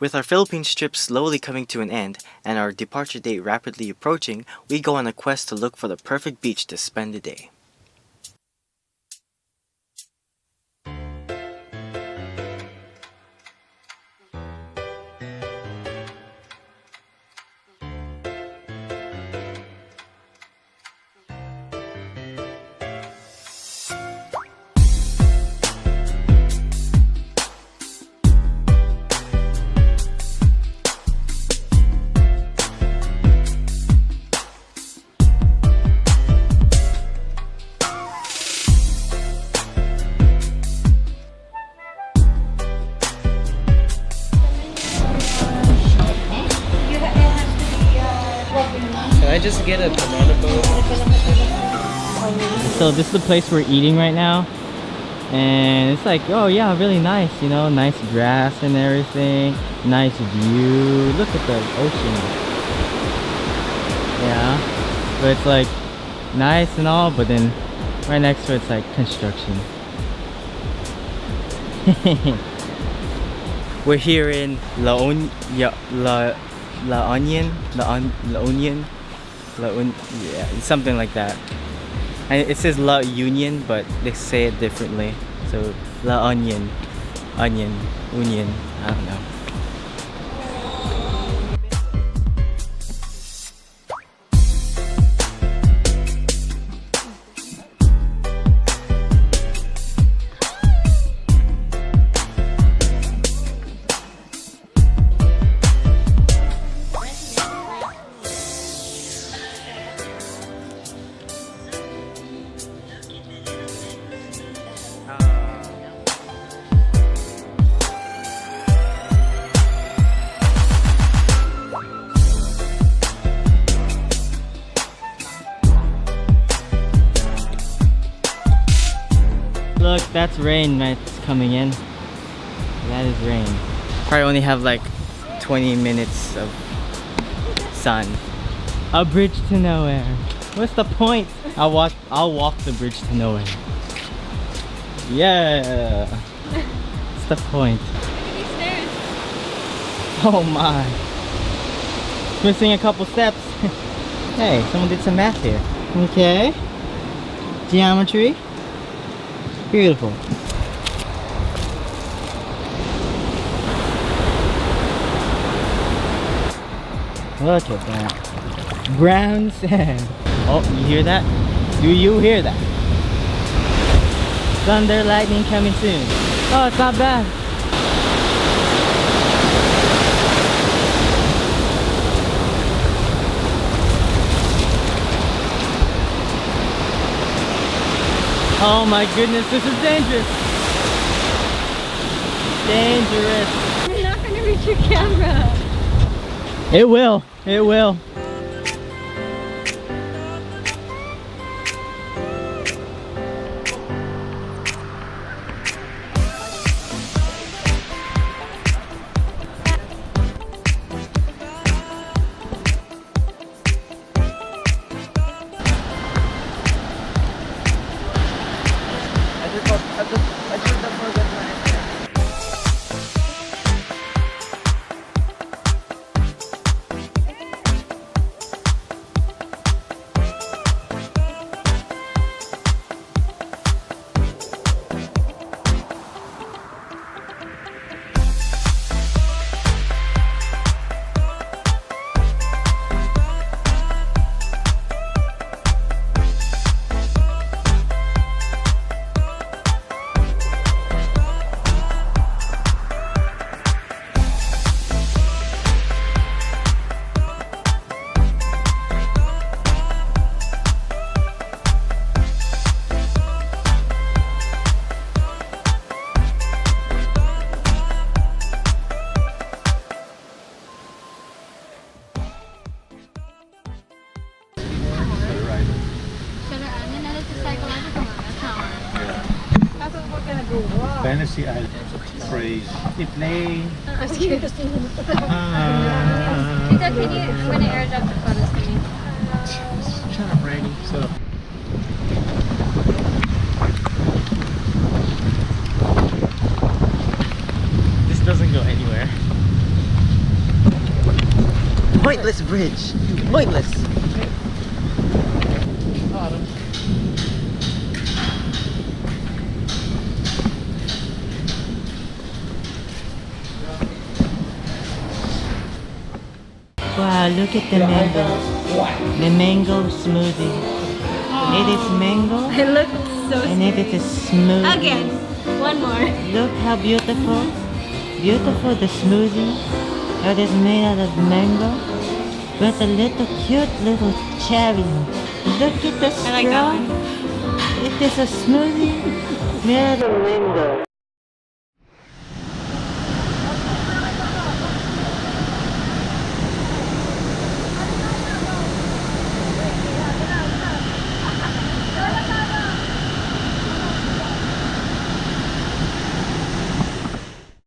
With our Philippines trip slowly coming to an end and our departure date rapidly approaching, we go on a quest to look for the perfect beach to spend the day. Can I just get a banana boat? So this is the place we're eating right now, and it's like, oh yeah, really nice, you know, nice grass and everything, nice view. Look at the ocean. Yeah, but it's like nice and all, but then right next to it's like construction. We're here in La Onion, yeah, something like that. And it says La Union, but they say it differently. So La Onion, Union, I don't know. Look, that's rain that's coming in. That is rain. Probably only have like 20 minutes of sun. A bridge to nowhere. What's the point? I'll walk the bridge to nowhere. Yeah. What's the point? Oh my. Missing a couple steps. Hey, someone did some math here. Okay. Geometry. Beautiful. Look at that. Brown sand. Oh, you hear that? Do you hear that? Thunder, lightning coming soon. Oh, it's not bad. Oh my goodness, this is dangerous. Dangerous. You're not going to reach your camera. It will. It will. Fantasy Island, phrase. It's cute. I'm going to airdrop the photos to me. Shut up, Brady. So. This doesn't go anywhere. Pointless bridge. Pointless. Wow, look at the mango. The mango smoothie. It is mango It looks so and it is a smoothie. Again, one more. Look how beautiful. Beautiful the smoothie. It is made out of mango with a little cute little cherry. Look at the straw. I like that one. It is a smoothie made out of mango.